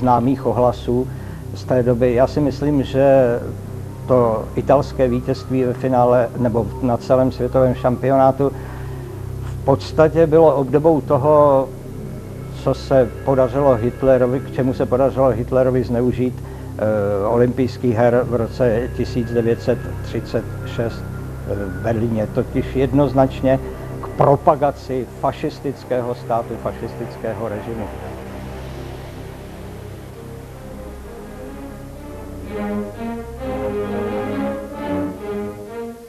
známých ohlasů z té doby. Já si myslím, že to italské vítězství ve finále nebo na celém světovém šampionátu v podstatě bylo obdobou toho, co se podařilo Hitlerovi, k čemu se podařilo Hitlerovi zneužít olympijských her v roce 1936 v Berlíně, totiž jednoznačně k propagaci fašistického státu, fašistického režimu.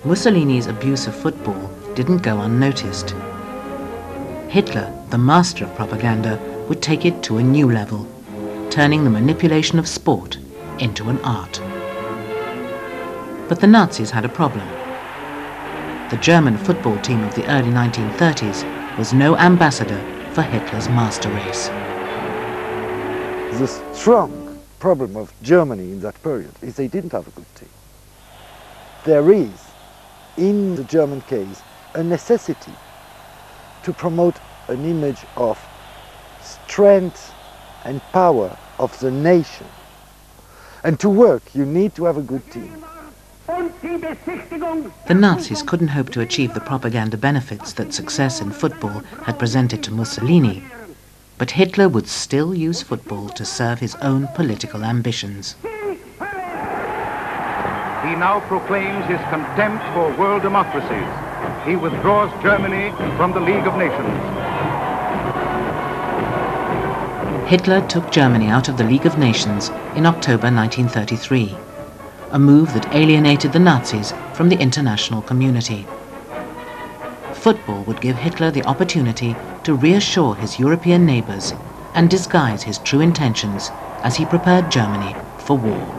Mussolini's abuse of football didn't go unnoticed. Hitler, the master of propaganda, would take it to a new level, turning the manipulation of sport into an art. But the Nazis had a problem. The German football team of the early 1930s was no ambassador for Hitler's master race. The strong problem of Germany in that period is they didn't have a good team. There is, in the German case, a necessity to promote an image of strength and power of the nation. And to work, you need to have a good team. The Nazis couldn't hope to achieve the propaganda benefits that success in football had presented to Mussolini, but Hitler would still use football to serve his own political ambitions. He now proclaims his contempt for world democracies. He withdraws Germany from the League of Nations. Hitler took Germany out of the League of Nations in October 1933, a move that alienated the Nazis from the international community. Football would give Hitler the opportunity to reassure his European neighbours and disguise his true intentions as he prepared Germany for war.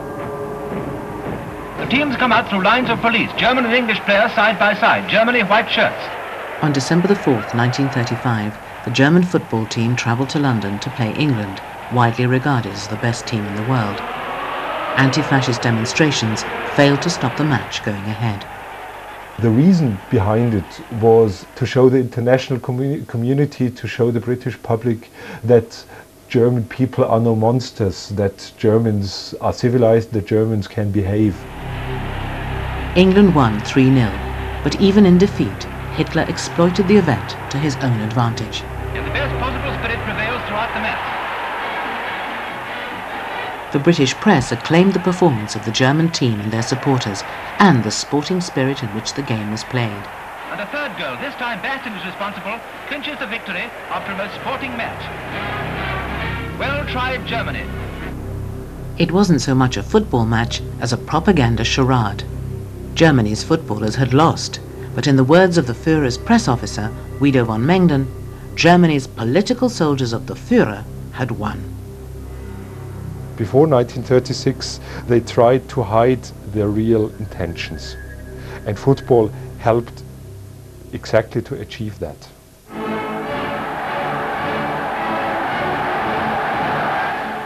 The teams come out through lines of police, German and English players side by side, Germany white shirts. On December the 4th, 1935, the German football team travelled to London to play England, widely regarded as the best team in the world. Anti-fascist demonstrations failed to stop the match going ahead. The reason behind it was to show the international community, to show the British public that German people are no monsters, that Germans are civilized, that Germans can behave. England won 3-0, but even in defeat, Hitler exploited the event to his own advantage. And the best possible spirit prevails throughout the match. The British press acclaimed the performance of the German team and their supporters, and the sporting spirit in which the game was played. And a third goal, this time Baston is responsible, clinches the victory after a most sporting match. Well tried, Germany. It wasn't so much a football match as a propaganda charade. Germany's footballers had lost, but in the words of the Führer's press officer, Guido von Mengden, Germany's political soldiers of the Führer had won. Before 1936, they tried to hide their real intentions, and football helped exactly to achieve that.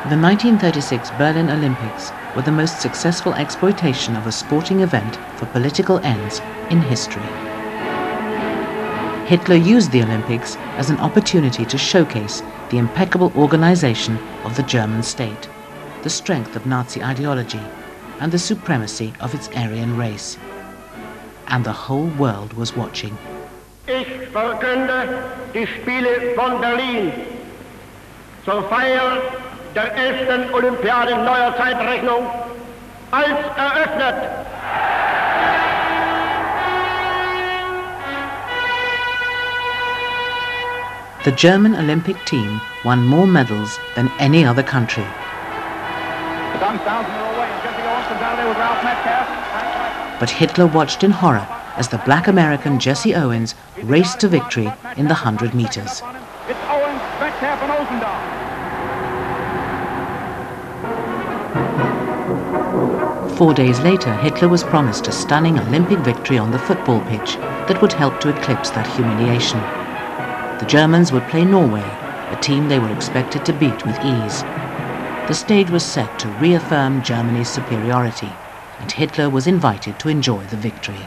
The 1936 Berlin Olympics were the most successful exploitation of a sporting event for political ends in history. Hitler used the Olympics as an opportunity to showcase the impeccable organization of the German state, the strength of Nazi ideology, and the supremacy of its Aryan race. And the whole world was watching. Ich verkünde die Spiele von Berlin zur Feier der 11. Olympiade neuer Zeitrechnung als eröffnet. The German Olympic team won more medals than any other country. But Hitler watched in horror as the black American Jesse Owens raced to victory in the 100 meters. It's Owens, Metcalf and Osendahl. 4 days later, Hitler was promised a stunning Olympic victory on the football pitch that would help to eclipse that humiliation. The Germans would play Norway, a team they were expected to beat with ease. The stage was set to reaffirm Germany's superiority, and Hitler was invited to enjoy the victory.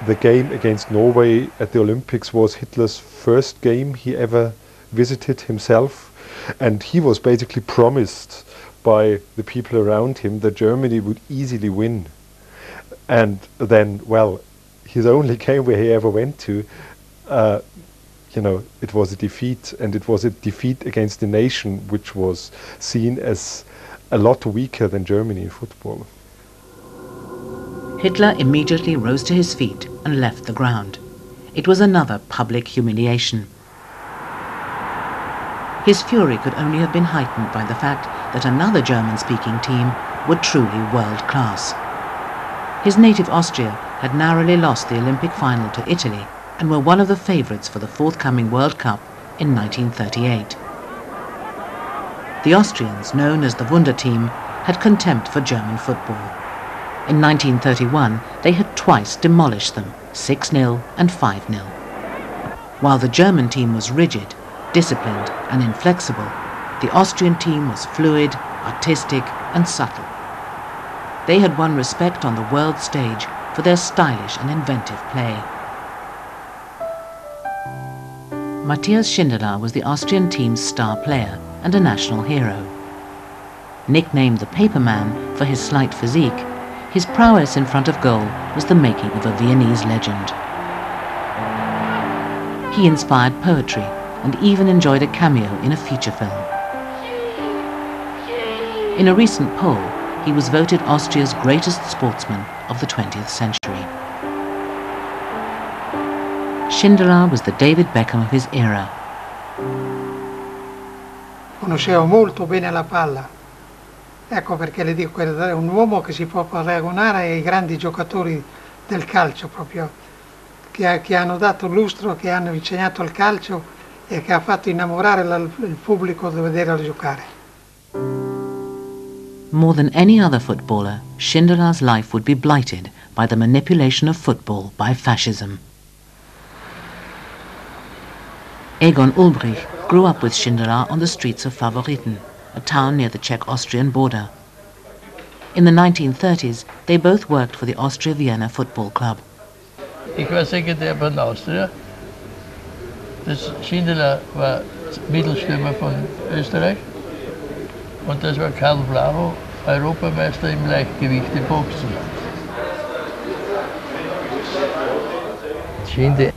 The game against Norway at the Olympics was Hitler's first game he ever visited himself. And he was basically promised by the people around him that Germany would easily win. And then, well, his only game where he ever went to, you know, it was a defeat, and it was a defeat against a nation which was seen as a lot weaker than Germany in football. Hitler immediately rose to his feet and left the ground. It was another public humiliation. His fury could only have been heightened by the fact that another German-speaking team were truly world-class. His native Austria had narrowly lost the Olympic final to Italy and were one of the favourites for the forthcoming World Cup in 1938. The Austrians, known as the Wunder Team, had contempt for German football. In 1931, they had twice demolished them, 6-0 and 5-0. While the German team was rigid, disciplined and inflexible, the Austrian team was fluid, artistic and subtle. They had won respect on the world stage for their stylish and inventive play. Matthias Schindler was the Austrian team's star player and a national hero. Nicknamed the Paperman for his slight physique, his prowess in front of goal was the making of a Viennese legend. He inspired poetry and even enjoyed a cameo in a feature film. In a recent poll, he was voted Austria's greatest sportsman of the 20th century. Schindler was the David Beckham of his era. Conosceva molto bene la palla. Ecco perché le dico, è un uomo che si può paragonare ai grandi giocatori del calcio, proprio, che hanno dato lustro, che hanno insegnato il calcio e che ha fatto innamorare il pubblico di vederlo giocare. More than any other footballer, Schindler's life would be blighted by the manipulation of football by fascism. Egon Ulbricht grew up with Schindler on the streets of Favoriten, a town near the Czech-Austrian border. In the 1930s, they both worked for the Austria-Vienna Football Club. Ich war Sekretär von Austria. Das Schindler war Mittelstürmer von Österreich. Und das war Karl Blavo, Europameister im Leichtgewicht im Boxen. Schindler,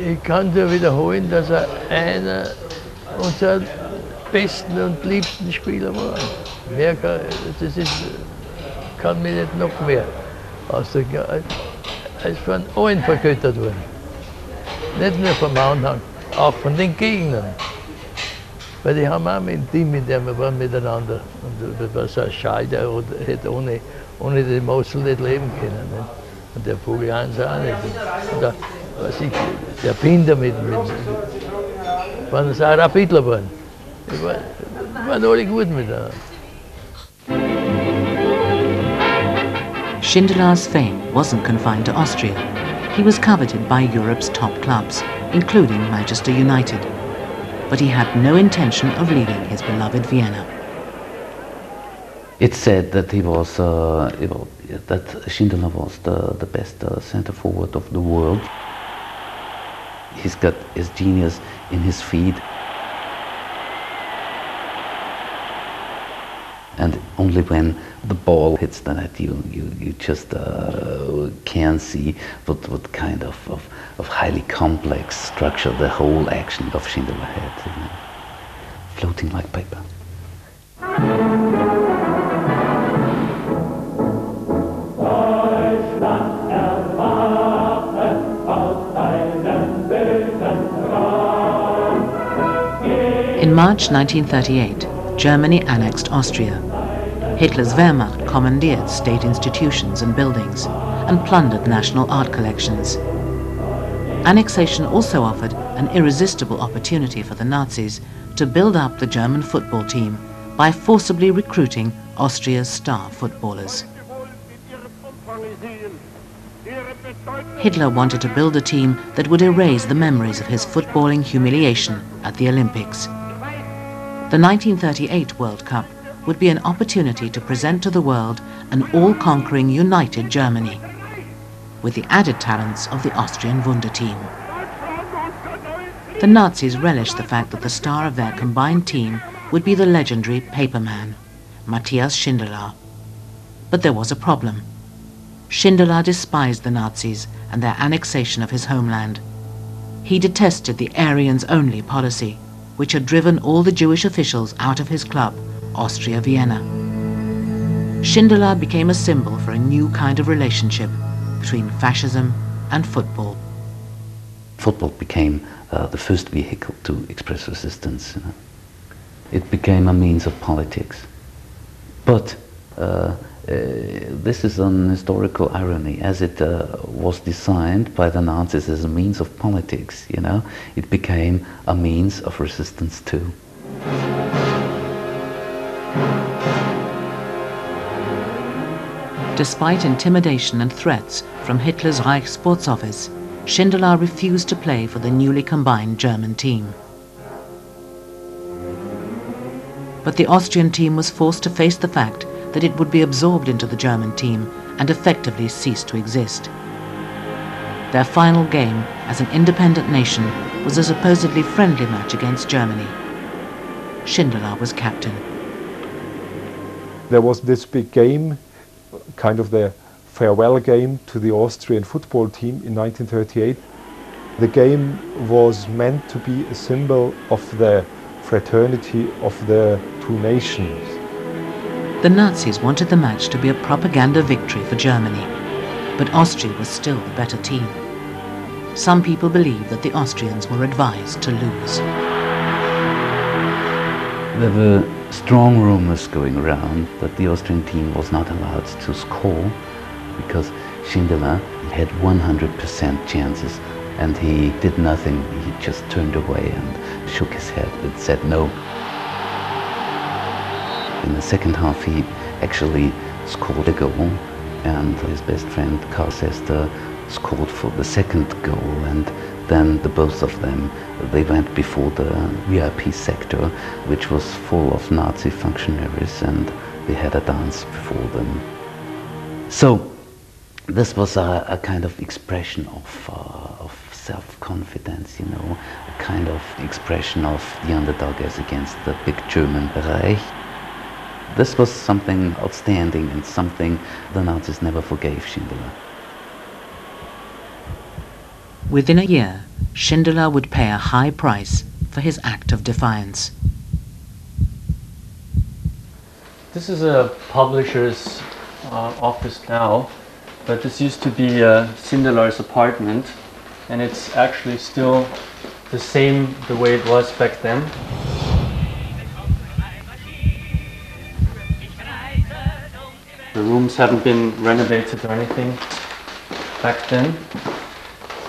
ich kann nur wiederholen, dass einer unserer besten und liebsten Spieler war. Mehr kann mir nicht noch mehr ausdrücken. Er ist von allen vergöttert worden. Nicht nur vom Anhang, auch von den Gegnern. Weil die haben auch ein Team, in dem wir waren miteinander. Und das war so ein Schalter, und hätte ohne den Mossel nicht leben können. Nicht? Und der Vogel Hans auch nicht. Und da, was ich, der Binder waren es auch Rapidler geworden. Die waren alle gut miteinander. Schindler's fame wasn't confined to Austria. He was coveted by Europe's top clubs, including Manchester United. But he had no intention of leaving his beloved Vienna. It's said that he was, that Schindler was the best center forward of the world. He's got his genius in his feet. And only when the ball hits the net, you just can see what kind of highly complex structure the whole action of Schindler had, you know, floating like paper. In March 1938, Germany annexed Austria. Hitler's Wehrmacht commandeered state institutions and buildings and plundered national art collections. Annexation also offered an irresistible opportunity for the Nazis to build up the German football team by forcibly recruiting Austria's star footballers. Hitler wanted to build a team that would erase the memories of his footballing humiliation at the Olympics. The 1938 World Cup would be an opportunity to present to the world an all-conquering united Germany, with the added talents of the Austrian Wunder Team. The Nazis relished the fact that the star of their combined team would be the legendary paperman, Matthias Schindler. But there was a problem. Schindler despised the Nazis and their annexation of his homeland. He detested the Aryans-only policy, which had driven all the Jewish officials out of his club, Austria-Vienna. Schindler became a symbol for a new kind of relationship between fascism and football. Football became the first vehicle to express resistance. It became a means of politics. But this is an historical irony. As it was designed by the Nazis as a means of politics, it became a means of resistance too. Despite intimidation and threats from Hitler's Reichssportsoffice, Schindler refused to play for the newly combined German team. But the Austrian team was forced to face the fact that it would be absorbed into the German team and effectively cease to exist. Their final game as an independent nation was a supposedly friendly match against Germany. Schindler was captain. There was this big game, kind of the farewell game to the Austrian football team in 1938. The game was meant to be a symbol of the fraternity of the two nations. The Nazis wanted the match to be a propaganda victory for Germany, but Austria was still the better team. Some people believe that the Austrians were advised to lose. There were strong rumors going around that the Austrian team was not allowed to score because Schindler had 100% chances and he did nothing. He just turned away and shook his head and said no. In the second half he actually scored a goal and his best friend Karl Sester scored for the second goal, and then the both of them, they went before the VIP sector, which was full of Nazi functionaries, and they had a dance before them. So this was a kind of expression of self-confidence, a kind of expression of the underdog as against the big German Reich. This was something outstanding and something the Nazis never forgave Schindler. Within a year, Schindler would pay a high price for his act of defiance. This is a publisher's office now, but this used to be Schindler's apartment, and it's actually still the same the way it was back then. The rooms haven't been renovated or anything back then.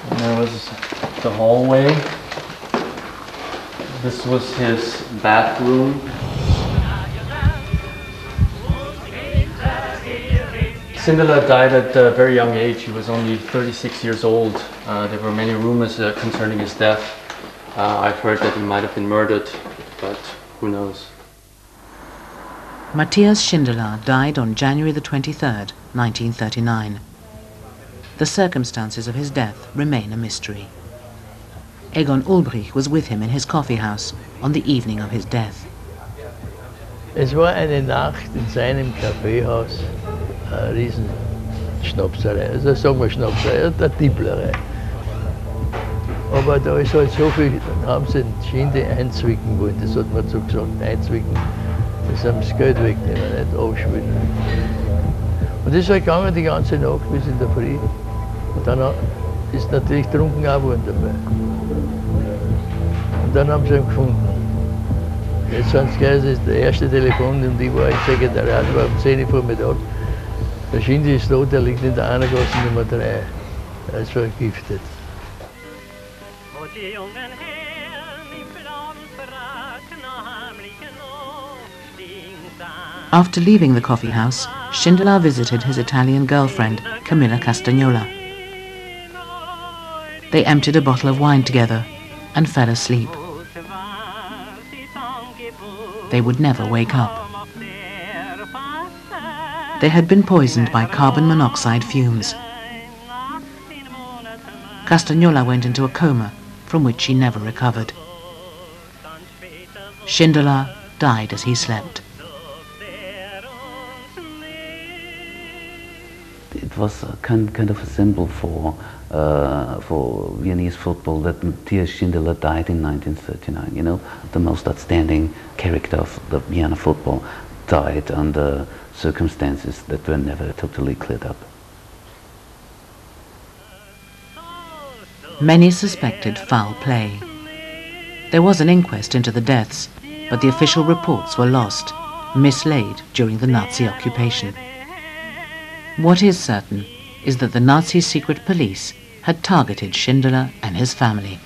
And there was the hallway. This was his bathroom. Schindler died at a very young age. He was only 36 years old. There were many rumors concerning his death. I've heard that he might have been murdered, but who knows. Matthias Schindler died on January the 23rd, 1939. The circumstances of his death remain a mystery. Egon Ulbricht was with him in his coffee house on the evening of his death. Es war eine Nacht in seinem Kaffeehaus, eine riesen Schnapserei, also sagen wir Schnapserei, eine Tipplerei. Aber da ist halt so viel, dann haben sie den Schinde einzwicken wollen, das hat man so gesagt, einzwicken. Das haben das Geld wegnehmen, nicht abschwimmen. Und das ist halt gegangen die ganze Nacht bis in der Früh. Und dann ist natürlich trunken auch worden dabei. Und dann haben sie ihn gefunden. Jetzt sind sie gleich, das ist der erste Telefon, und ich war im Sekretariat, war um 10 Uhr Vormittag. Der Schinde ist tot, der liegt in der Einergasse Nummer 3. Er ist vergiftet. After leaving the coffee house, Schindler visited his Italian girlfriend, Camilla Castagnola. They emptied a bottle of wine together and fell asleep. They would never wake up. They had been poisoned by carbon monoxide fumes. Castagnola went into a coma from which she never recovered. Schindler died as he slept. It was a kind of a symbol for Viennese football that Matthias Schindler died in 1939. You know, the most outstanding character of the Vienna football died under circumstances that were never totally cleared up. Many suspected foul play. There was an inquest into the deaths, but the official reports were lost, mislaid during the Nazi occupation. What is certain is that the Nazi secret police had targeted Schindler and his family.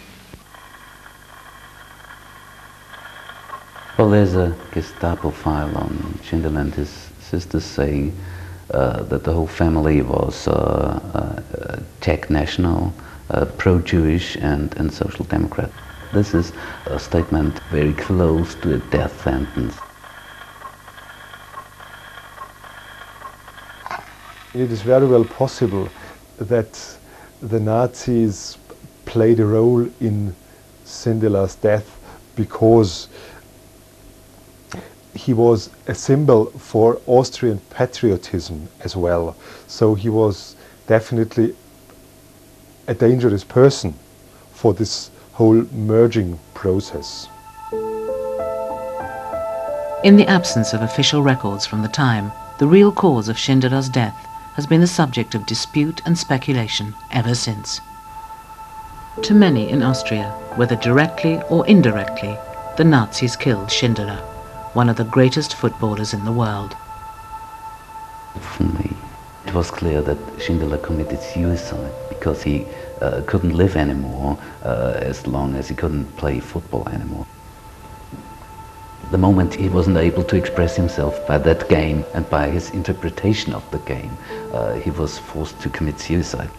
Well, there's a Gestapo file on Schindler and his sisters saying that the whole family was Czech national, pro-Jewish and social democrat. This is a statement very close to a death sentence. It is very well possible that the Nazis played a role in Schindler's death because he was a symbol for Austrian patriotism as well. So he was definitely a dangerous person for this whole merging process. In the absence of official records from the time, the real cause of Schindler's death has been the subject of dispute and speculation ever since. To many in Austria, whether directly or indirectly, the Nazis killed Schindler, one of the greatest footballers in the world. For me, it was clear that Schindler committed suicide because he couldn't live anymore as long as he couldn't play football anymore. The moment he wasn't able to express himself by that game and by his interpretation of the game, he was forced to commit suicide.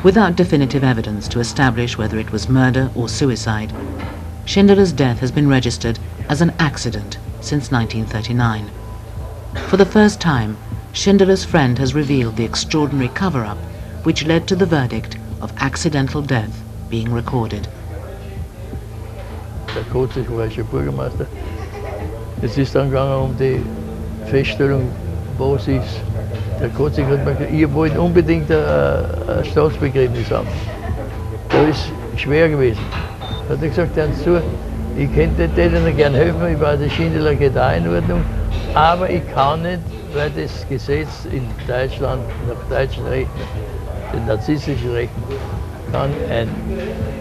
Without definitive evidence to establish whether it was murder or suicide, Schindler's death has been registered as an accident since 1939. For the first time, Schindler's friend has revealed the extraordinary cover-up which led to the verdict of accidental death being recorded. Der Kotzig war schon Bürgermeister. Es ist dann gegangen die Feststellung, was ist. Der Kotzig hat mir gesagt, ihr wollt unbedingt ein Staatsbegräbnis haben. Das ist schwer gewesen. Da hat er gesagt, hören Sie zu, ich könnte denen gerne helfen, ich weiß, der Schindler geht auch in Ordnung, aber ich kann nicht, weil das Gesetz in Deutschland, nach deutschen Rechten, den narzisstischen Rechten, kann ein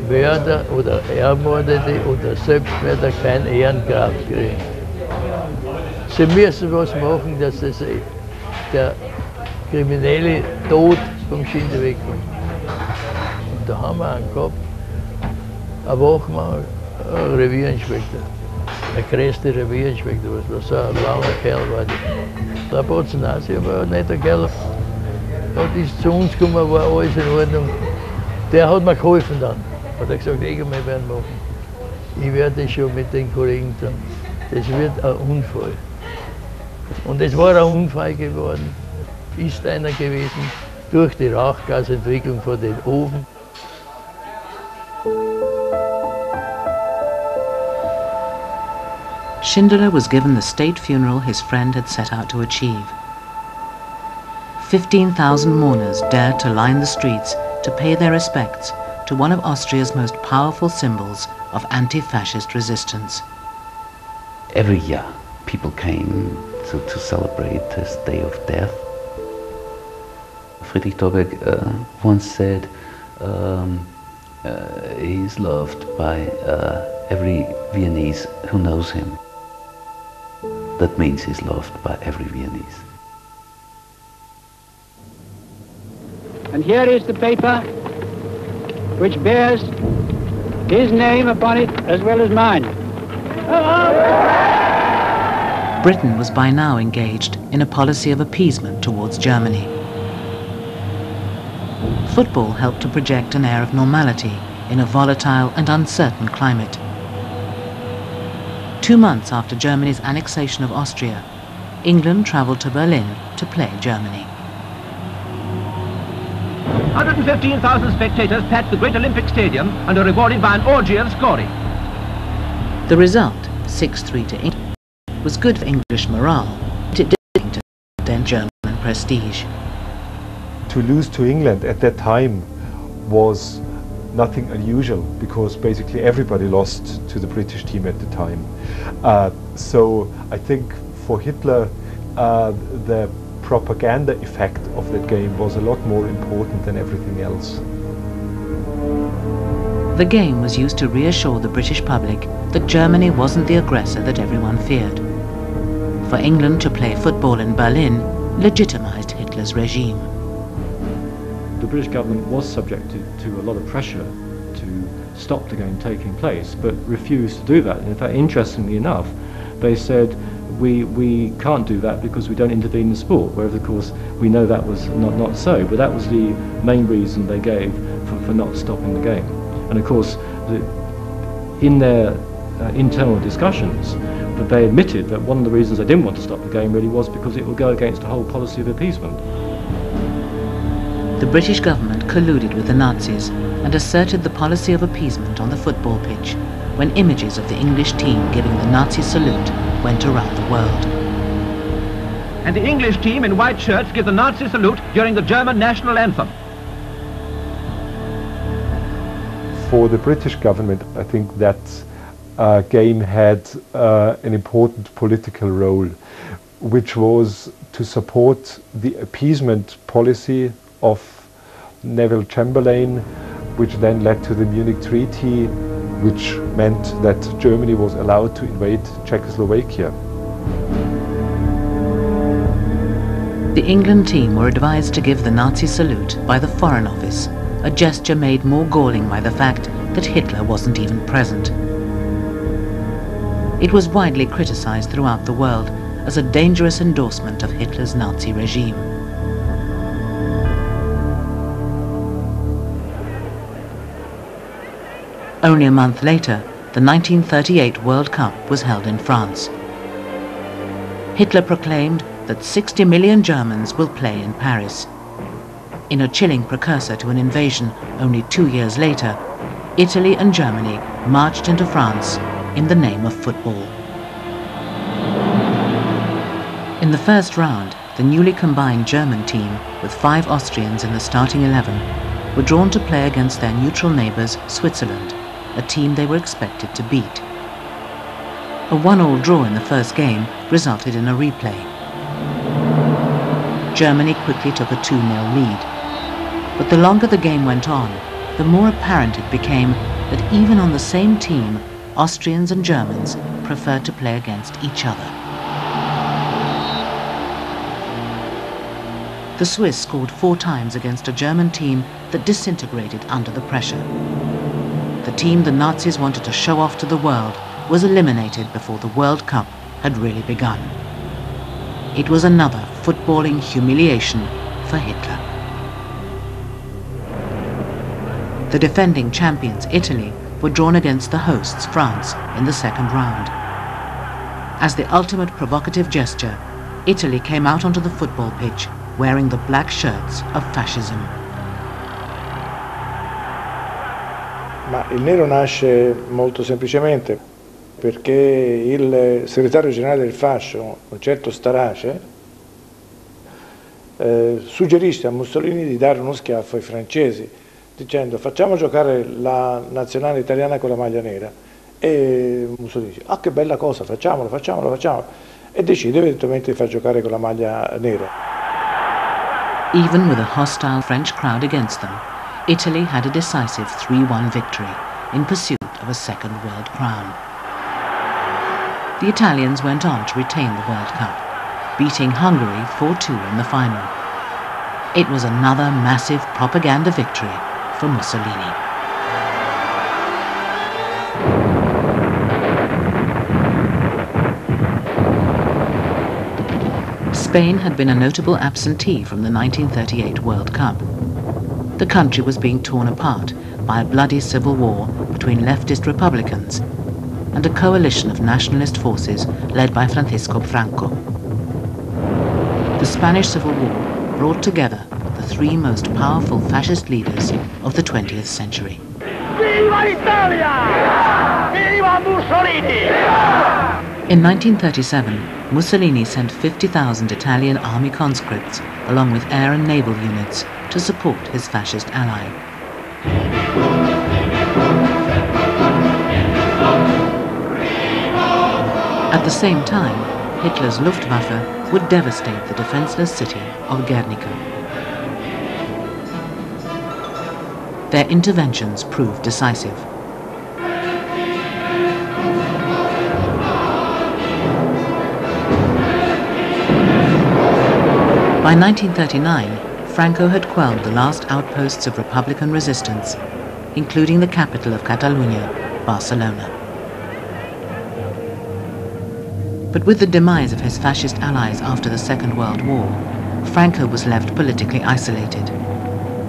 Mörder oder Ermordete oder Selbstmörder kein Ehrengrab kriegen. Sie müssen was machen, dass das der kriminelle Tod vom Schindler wegkommt. Und da haben wir einen gehabt, ein Wachmann, ein Revierinspektor, der größte Revierinspektor, was so ein langer Kerl war. Der Potzenasi war ein netter Kerl. Und ist zu uns gekommen, war alles in Ordnung. Der hat mir geholfen dann. Hat er gesagt, wir werden machen. Ich werde das schon mit den Kollegen tun. Das wird ein Unfall. Und es war ein Unfall geworden, ist einer gewesen, durch die Rauchgasentwicklung von den Ofen. Schindler was given the state funeral his friend had set out to achieve. 15,000 mourners dared to line the streets to pay their respects to one of Austria's most powerful symbols of anti-fascist resistance. Every year, people came to celebrate his day of death. Friedrich Torberg once said, he's loved by every Viennese who knows him. That means he's loved by every Viennese. And here is the paper which bears his name upon it as well as mine. Britain was by now engaged in a policy of appeasement towards Germany. Football helped to project an air of normality in a volatile and uncertain climate. 2 months after Germany's annexation of Austria, England travelled to Berlin to play Germany. 115,000 spectators packed the great Olympic Stadium and are rewarded by an orgy of scoring. The result, 6-3 to England, was good for English morale, but it did to then German prestige. To lose to England at that time was nothing unusual, because basically everybody lost to the British team at the time. So I think for Hitler, the propaganda effect of that game was a lot more important than everything else. The game was used to reassure the British public that Germany wasn't the aggressor that everyone feared. For England to play football in Berlin legitimized Hitler's regime. The British government was subjected to a lot of pressure to stop the game taking place, but refused to do that. And in fact, interestingly enough, they said, we can't do that because we don't intervene in sport, whereas of course we know that was not so, but that was the main reason they gave for not stopping the game. And of course, in their internal discussions, that they admitted that one of the reasons they didn't want to stop the game really was because it would go against the whole policy of appeasement. The British government colluded with the Nazis and asserted the policy of appeasement on the football pitch when images of the English team giving the Nazi salute went around the world. And the English team in white shirts give the Nazi salute during the German national anthem. For the British government, I think that game had an important political role, which was to support the appeasement policy of Neville Chamberlain, which then led to the Munich Treaty, which meant that Germany was allowed to invade Czechoslovakia. The England team were advised to give the Nazi salute by the Foreign Office, a gesture made more galling by the fact that Hitler wasn't even present. It was widely criticized throughout the world as a dangerous endorsement of Hitler's Nazi regime. Only a month later, the 1938 World Cup was held in France. Hitler proclaimed that 60 million Germans will play in Paris. In a chilling precursor to an invasion only 2 years later, Italy and Germany marched into France in the name of football. In the first round, the newly combined German team, with 5 Austrians in the starting 11, were drawn to play against their neutral neighbours, Switzerland, a team they were expected to beat. A 1-1 draw in the first game resulted in a replay. Germany quickly took a 2-0 lead. But the longer the game went on, the more apparent it became that even on the same team, Austrians and Germans preferred to play against each other. The Swiss scored 4 times against a German team that disintegrated under the pressure. The team the Nazis wanted to show off to the world was eliminated before the World Cup had really begun. It was another footballing humiliation for Hitler. The defending champions, Italy, were drawn against the hosts, France, in the second round. As the ultimate provocative gesture, Italy came out onto the football pitch wearing the black shirts of fascism. Ma il nero nasce molto semplicemente perché il segretario generale del fascio, un certo Starace, suggerisce a Mussolini di dare uno schiaffo ai francesi, dicendo facciamo giocare la nazionale italiana con la maglia nera, e Mussolini dice ah che bella cosa, facciamolo, e decide eventualmente di far giocare con la maglia nera. Even with a hostile French crowd against them, Italy had a decisive 3-1 victory in pursuit of a second world crown. The Italians went on to retain the World Cup, beating Hungary 4-2 in the final. It was another massive propaganda victory for Mussolini. Spain had been a notable absentee from the 1938 World Cup. The country was being torn apart by a bloody civil war between leftist Republicans and a coalition of nationalist forces led by Francisco Franco. The Spanish Civil War brought together the three most powerful fascist leaders of the 20th century. Viva Italia! Viva Mussolini! In 1937, Mussolini sent 50,000 Italian army conscripts, along with air and naval units, to support his fascist ally. At the same time, Hitler's Luftwaffe would devastate the defenseless city of Guernica. Their interventions proved decisive. By 1939, Franco had quelled the last outposts of Republican resistance, including the capital of Catalonia, Barcelona. But with the demise of his fascist allies after the Second World War, Franco was left politically isolated.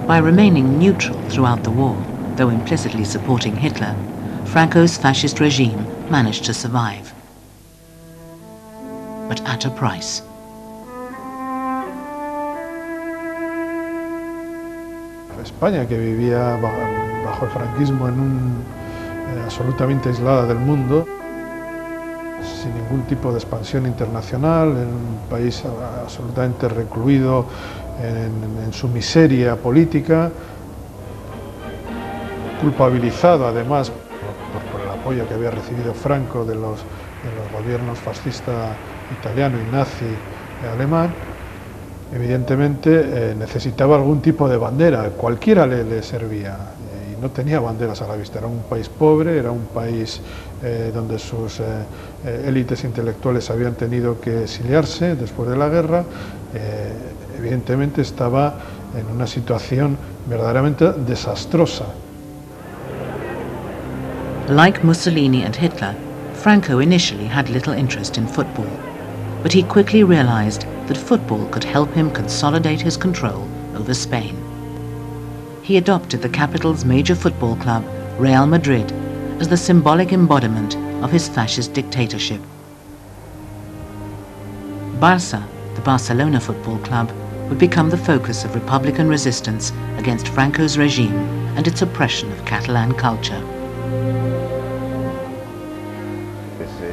By remaining neutral throughout the war, though implicitly supporting Hitler, Franco's fascist regime managed to survive. But at a price. España, que vivía bajo el franquismo absolutamente aislada del mundo, sin ningún tipo de expansión internacional, en un país absolutamente recluido en su miseria política, culpabilizado además por el apoyo que había recibido Franco de los gobiernos fascista italiano y nazi alemán. Evidentemente necesitaba algún tipo de bandera, cualquiera le servía, y no tenía banderas a la vista. Era un país pobre, era un país donde sus élites intelectuales habían tenido que exiliarse después de la guerra. Evidentemente estaba en una situación verdaderamente desastrosa. Like Mussolini and Hitler, Franco initially had little interest in football, but he quickly realized that football could help him consolidate his control over Spain. He adopted the capital's major football club, Real Madrid, as the symbolic embodiment of his fascist dictatorship. Barça, the Barcelona football club, would become the focus of Republican resistance against Franco's regime and its oppression of Catalan culture.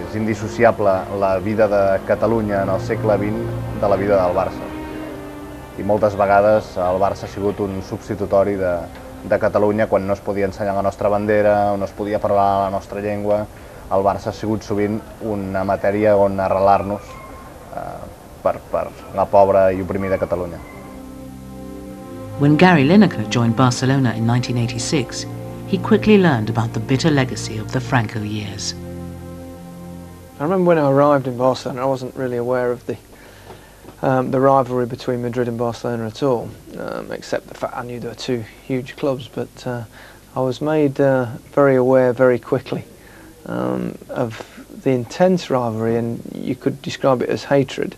És indissociable la vida de Catalunya en el segle XX de la vida del Barça. I moltes vegades el Barça ha sigut un substitutori de Catalunya quan no es podia ensenyar la nostra bandera o no es podia parlar la nostra llengua. El Barça ha sigut sovint una matèria on arrelar-nos per la pobra i oprimida Catalunya. When Gary Lineker joined Barcelona in 1986, he quickly learned about the bitter legacy of the Franco years. I remember when I arrived in Barcelona, I wasn't really aware of the rivalry between Madrid and Barcelona at all, except the fact I knew there were two huge clubs, but I was made very aware very quickly of the intense rivalry, and you could describe it as hatred.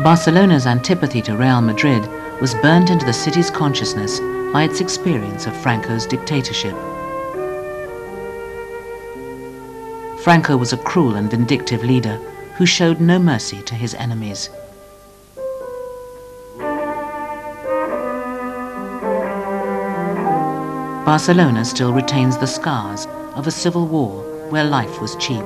Barcelona's antipathy to Real Madrid was burnt into the city's consciousness by its experience of Franco's dictatorship. Franco was a cruel and vindictive leader who showed no mercy to his enemies. Barcelona still retains the scars of a civil war where life was cheap.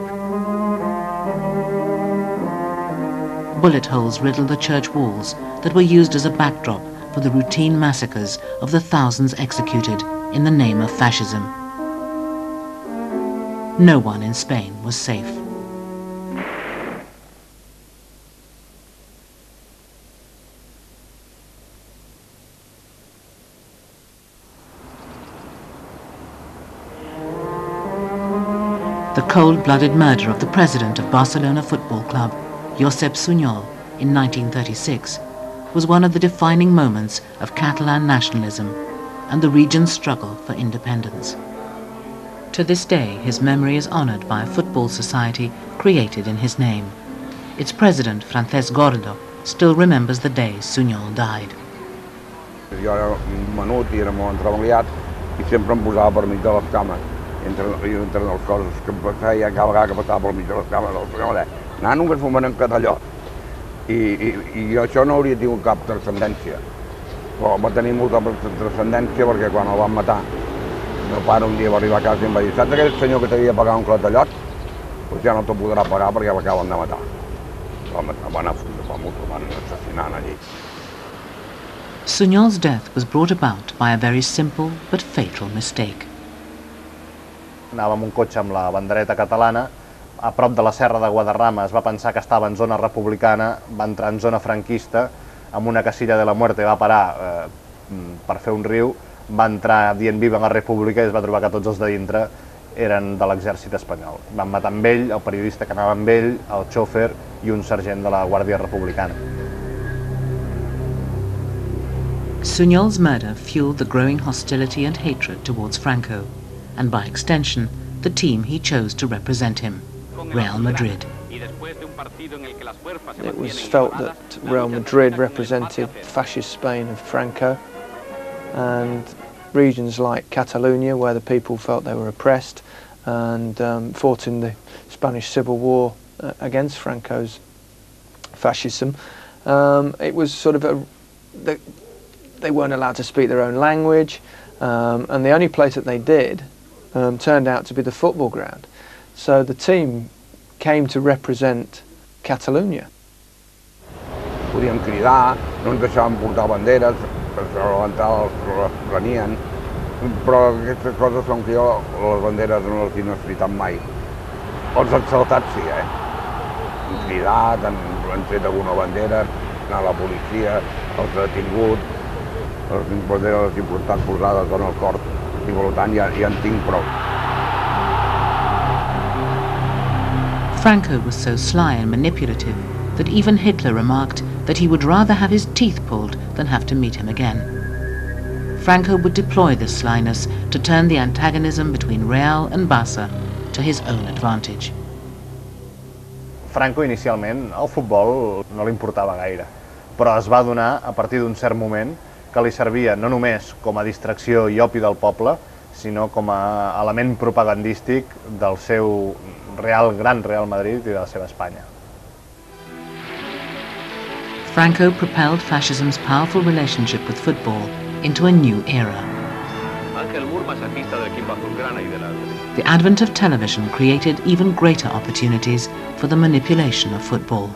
Bullet holes riddled the church walls that were used as a backdrop for the routine massacres of the thousands executed in the name of fascism. No one in Spain was safe. The cold-blooded murder of the president of Barcelona Football Club, Josep Sunyol, in 1936, was one of the defining moments of Catalan nationalism and the region's struggle for independence. To this day, his memory is honored by a football society created in his name. Its president, Francesc Gordo, still remembers the day Sunyol died. Jo era un menut i era molt entrebangliat i sempre em posava per mig de les cames. entre les coses que em feia cada vegada que passava pel mig de les càmeres, nano que fumen en catallot. I això no hauria tingut cap transcendència. Però va tenir molta transcendència perquè quan el van matar, el meu pare un dia va arribar a casa i em va dir: saps aquell senyor que t'havia pagat un catallot? Doncs ja no t'ho podrà pagar perquè l'acaben de matar. Van assassinant allí. Sunyol's death was brought about by a very simple but fatal mistake. Anava amb un cotxe amb la bandereta catalana, a prop de la serra de Guadarrama es va pensar que estava en zona republicana, va entrar en zona franquista, amb una casilla de la muerte va parar per fer un riu, va entrar dient viva la república i es va trobar que tots els de dintre eren de l'exèrcit espanyol. Van matar amb ell, el periodista que anava amb ell, el xòfer i un sergent de la Guàrdia Republicana. Sunyol's murder fueled the growing hostility and hatred towards Franco, and by extension, the team he chose to represent him, Real Madrid. It was felt that Real Madrid represented fascist Spain of Franco, and regions like Catalonia, where the people felt they were oppressed and fought in the Spanish Civil War against Franco's fascism. It was sort of they weren't allowed to speak their own language, and the only place that they did turned out to be the football ground. So the team came to represent Catalonia. Podíem cridar, no ens deixaven portar banderes, les prenien, però aquestes coses són que jo les banderes no les he necessitat mai. Els exaltats sí, hem cridat, han fet alguna bandera, anar a la policia, els ha detingut, les banderes importants posades en el cor, i per tant ja en tinc prou. Franco was so sly and manipulative that even Hitler remarked that he would rather have his teeth pulled than have to meet him again. Franco would deploy this slyness to turn the antagonism between Real and Barça to his own advantage. Franco inicialment el futbol no li importava gaire, però es va adonar a partir d'un cert moment que li servia no només com a distracció i opi del poble, sinó com a element propagandístic del seu gran Real Madrid i de la seva Espanya. Franco propelled fascism's powerful relationship with football into a new era. The advent of television created even greater opportunities for the manipulation of football.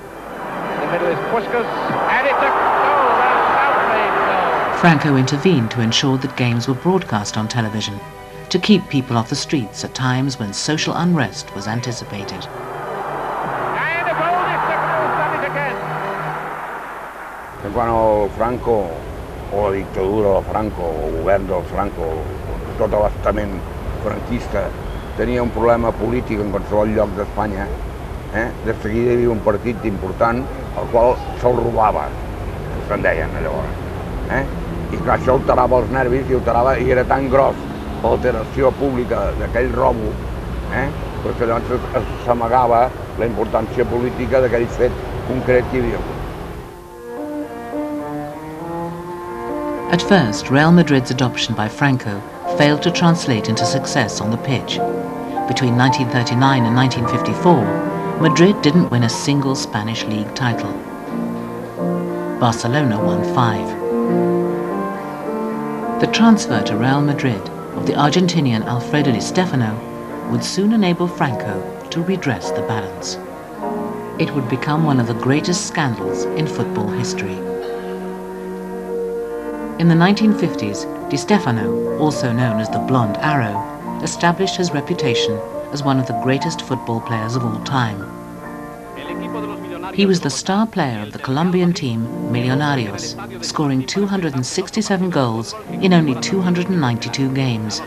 Franco intervened to ensure that games were broadcast on television, to keep people off the streets at times when social unrest was anticipated. Quan el Franco, o la dictadura del Franco, o el govern del Franco, tot l'estament franquista, tenia un problema polític en qualsevol lloc d'Espanya, de seguida hi havia un partit important al qual se'l robava, que se'n deien llavors. I clar, això alterava els nervis i era tan gros l'alteració pública d'aquell robo, perquè llavors s'amagava la importància política d'aquell fet concret que hi havia. At first, Real Madrid's adoption by Franco failed to translate into success on the pitch. Between 1939 and 1954, Madrid didn't win a single Spanish league title. Barcelona won 5. The transfer to Real Madrid of the Argentinian Alfredo Di Stefano would soon enable Franco to redress the balance. It would become one of the greatest scandals in football history. In the 1950s, Di Stefano, also known as the Blonde Arrow, established his reputation as one of the greatest football players of all time. He was the star player of the Colombian team Millonarios, scoring 267 goals in only 292 games.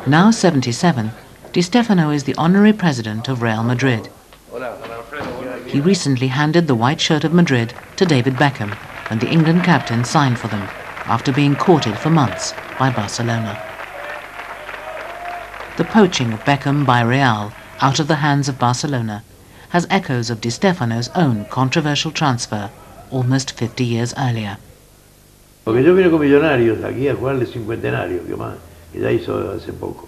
Now 77, Di Stefano is the honorary president of Real Madrid. He recently handed the white shirt of Madrid to David Beckham when the England captain signed for them, after being courted for months by Barcelona. The poaching of Beckham by Real out of the hands of Barcelona has echoes of Di Stefano's own controversial transfer almost 50 years earlier. Porque yo vine con Millonarios aquí a jugar el cincuentenario, que ya hizo hace poco.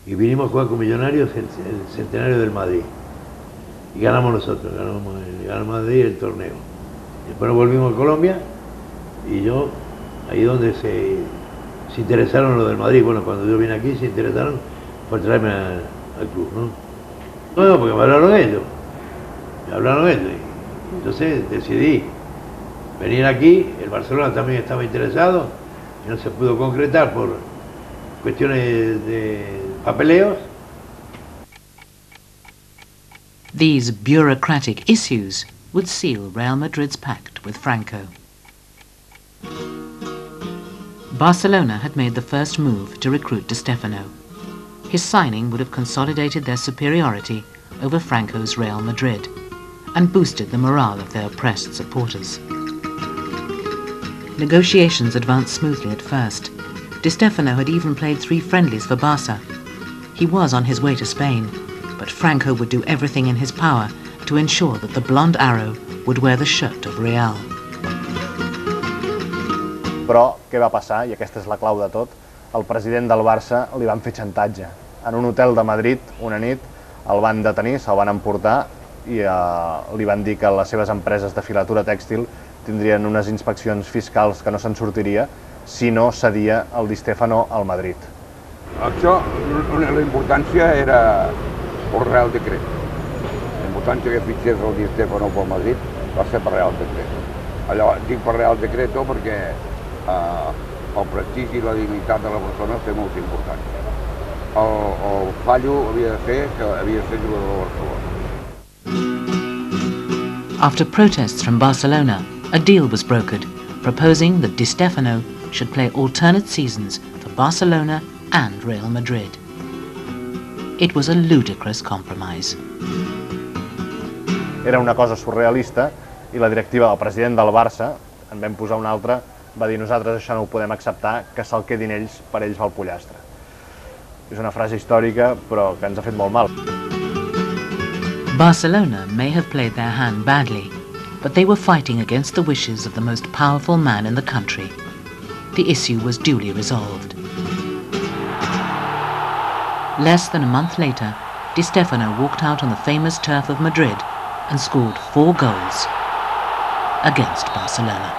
Y vinimos a jugar con Millonarios el centenario del Madrid. Y ganamos nosotros, ganamos Madrid el torneo. Después nos volvimos a Colombia y yo, ahí donde se interesaron los del Madrid. Bueno, cuando yo vine aquí se interesaron por traerme al club, ¿no? No, porque me hablaron ellos. Y entonces decidí venir aquí. El Barcelona también estaba interesado y no se pudo concretar por cuestiones de papeleos. These bureaucratic issues would seal Real Madrid's pact with Franco. Barcelona had made the first move to recruit Di Stefano. His signing would have consolidated their superiority over Franco's Real Madrid and boosted the morale of their oppressed supporters. Negotiations advanced smoothly at first. Di Stefano had even played 3 friendlies for Barca. He was on his way to Spain, but Franco would do everything in his power to ensure that the blonde arrow would wear the shirt of Real. Però què va passar, i aquesta és la clau de tot? El president del Barça li van fer xantatge. En un hotel de Madrid, una nit, el van detenir, se'l van emportar i li van dir que les seves empreses de filatura tèxtil tindrien unes inspeccions fiscals que no se'n sortiria si no cedia el Di Stefano al Madrid. Això, la importància era el Real Decret. La importància que fitxés el Di Stefano pel Madrid va ser per Real Decret. Allò dic per Real Decreto perquè el prestigi i la dignitat de la persona té molta importància. El fallo havia de ser que havia de ser jugador de Barcelona. After protests from Barcelona, a deal was brokered, proposing that Di Stefano should play alternate seasons for Barcelona and Real Madrid. It was a ludicrous compromise. Era una cosa surrealista i la directiva del president del Barça, en vam posar una altra, va dir nosaltres això no ho podem acceptar, que se'l quedin ells, per ells va el pollastre. És una frase històrica, però que ens ha fet molt mal. Barcelona may have played their hand badly, but they were fighting against the wishes of the most powerful man in the country. The issue was duly resolved. Less than a month later, Di Stefano walked out on the famous turf of Madrid and scored 4 goals against Barcelona.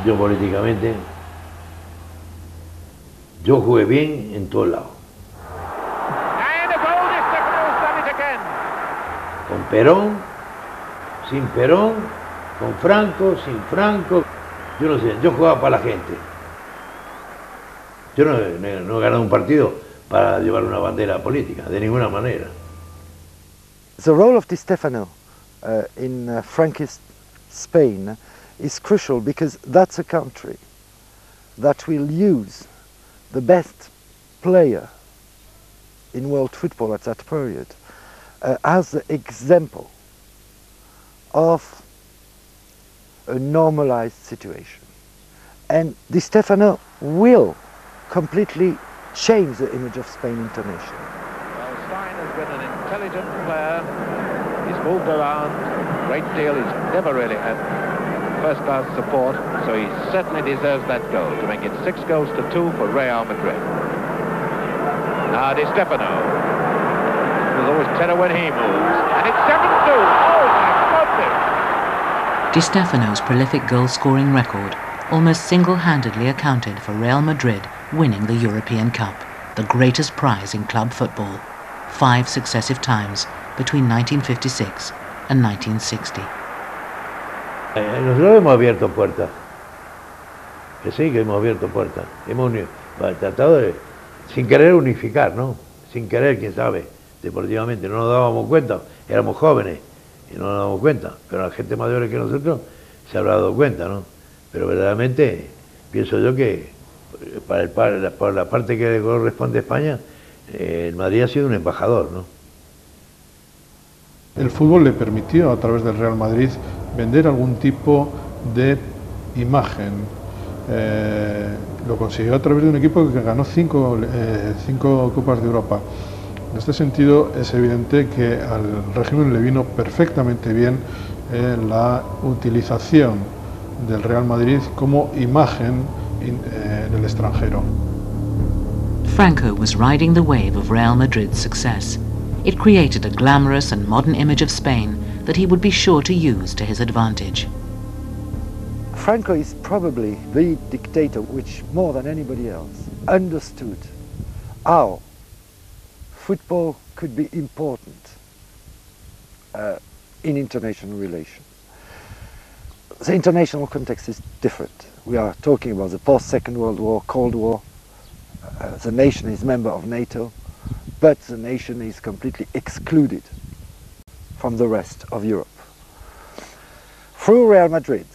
Yo políticamente, yo jugué bien en todos lados. Con Perón, sin Perón, con Franco, sin Franco. Yo no sé, yo jugaba para la gente. Yo no he ganado un partido para llevar una bandera política, de ninguna manera. The role of Di Stefano in Franquist Spain is crucial because that's a country that will use the best player in world football at that period as the example of a normalized situation. And Di Stefano will completely change the image of Spain internationally. Well, Stein has been an intelligent player. He's moved around a great deal. He's never really had first-class support, so he certainly deserves that goal to make it 6 goals to 2 for Real Madrid. Now Di Stefano. There's always terror when he moves, and it's 7-2. Oh my goodness! Di Stefano's prolific goal-scoring record almost single-handedly accounted for Real Madrid winning the European Cup, the greatest prize in club football, 5 successive times between 1956 and 1960. Nosotros hemos abierto puertas, que sí, que hemos abierto puertas. Hemos tratado de, sin querer, unificar, ¿no? Sin querer, quién sabe, deportivamente. No nos dábamos cuenta, éramos jóvenes y no nos dábamos cuenta, pero la gente mayor que nosotros se habrá dado cuenta, ¿no? Pero verdaderamente pienso yo que por la parte que le corresponde a España, el Madrid ha sido un embajador, ¿no? El fútbol le permitió a través del Real Madrid vender algún tipo de imagen. Lo consiguió a través de un equipo que ganó 5 Copas de Europa. En este sentido es evidente que al régimen le vino perfectamente bien la utilización del Real Madrid como imagen en el extranjero. Franco was riding the wave of Real Madrid's success. It created a glamorous and modern image of Spain that he would be sure to use to his advantage. Franco is probably the dictator which, more than anybody else, understood how football could be important in international relations. The international context is different. We are talking about the post-Second World War, Cold War. The nation is member of NATO, but the nation is completely excluded from the rest of Europe. Through Real Madrid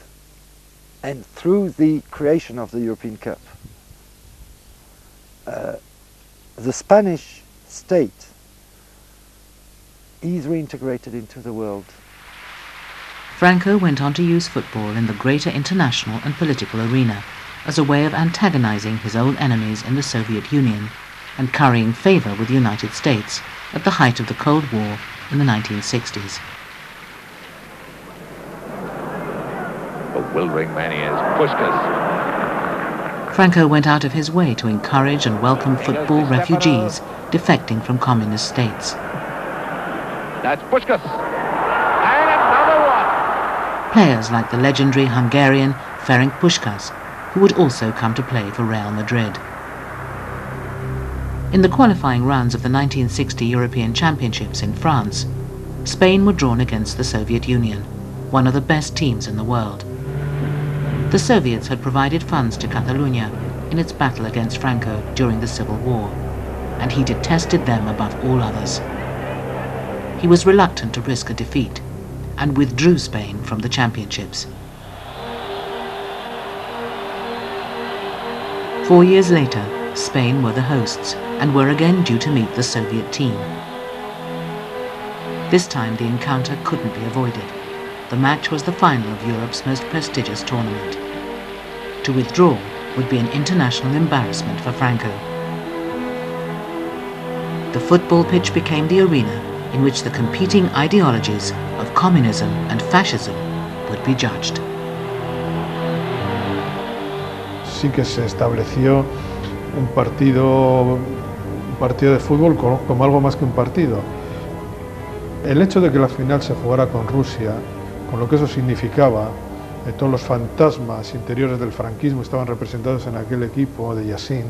and through the creation of the European Cup, the Spanish state is reintegrated into the world. Franco went on to use football in the greater international and political arena as a way of antagonizing his old enemies in the Soviet Union and currying favor with the United States at the height of the Cold War in the 1960s. Bewildering man he is. Puskás. Franco went out of his way to encourage and welcome football refugees defecting from communist states. That's Puskás. And another one. Players like the legendary Hungarian Ferenc Puskás, who would also come to play for Real Madrid. In the qualifying rounds of the 1960 European Championships in France, Spain were drawn against the Soviet Union, one of the best teams in the world. The Soviets had provided funds to Catalonia in its battle against Franco during the Civil War, and he detested them above all others. He was reluctant to risk a defeat and withdrew Spain from the championships. 4 years later, Spain were the hosts and were again due to meet the Soviet team. This time the encounter couldn't be avoided. The match was the final of Europe's most prestigious tournament. To withdraw would be an international embarrassment for Franco. The football pitch became the arena in which the competing ideologies of communism and fascism would be judged. Sí que se estableció un partido de fútbol como algo más que un partido. El hecho de que la final se jugara con Rusia, con lo que eso significaba, todos los fantasmas interiores del franquismo estaban representados en aquel equipo de Yassin,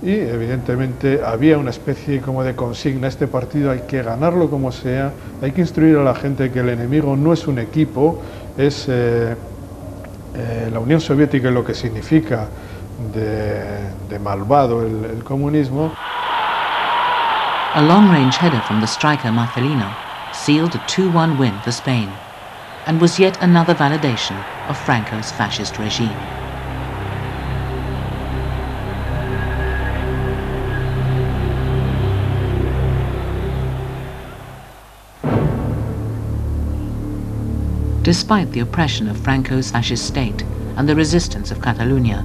y evidentemente había una especie como de consigna: este partido hay que ganarlo como sea, hay que instruir a la gente que el enemigo no es un equipo, es la Unión Soviética y lo que significa de malvado el comunismo. A long-range header from the striker Marcelino sealed a 2-1 win for Spain, and was yet another validation of Franco's fascist regime. Despite the oppression of Franco's fascist state and the resistance of Catalonia,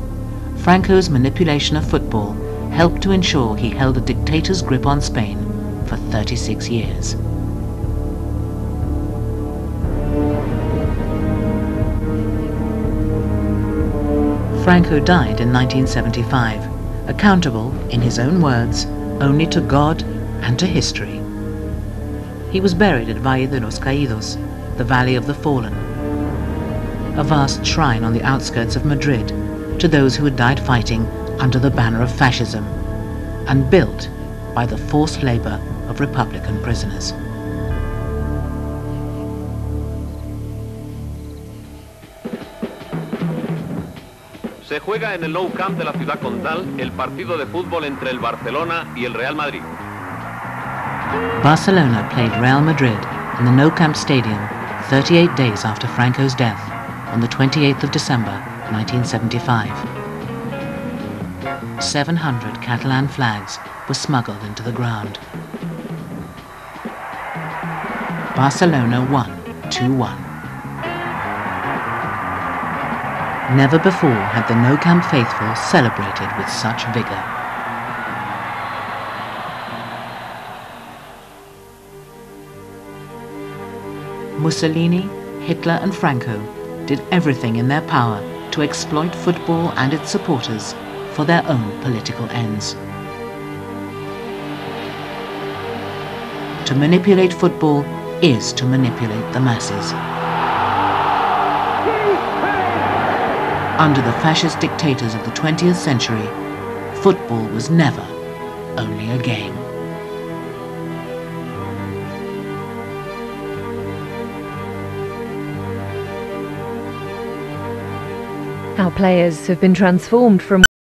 Franco's manipulation of football helped to ensure he held a dictator's grip on Spain for 36 years. Franco died in 1975, accountable, in his own words, only to God and to history. He was buried at Valle de los Caídos, the Valley of the Fallen, a vast shrine on the outskirts of Madrid to those who had died fighting under the banner of fascism, and built by the forced labor of Republican prisoners. Se juega en el Nou Camp de la ciudad condal el partido de fútbol entre el Barcelona y el Real Madrid. Barcelona played Real Madrid in the Nou Camp Stadium 38 days after Franco's death on the 28th of December 1975. 700 Catalan flags were smuggled into the ground. Barcelona won 2-1. Never before had the Nou Camp faithful celebrated with such vigor. Mussolini, Hitler and Franco did everything in their power to exploit football and its supporters for their own political ends. To manipulate football is to manipulate the masses. Under the fascist dictators of the 20th century, football was never only a game. Our players have been transformed from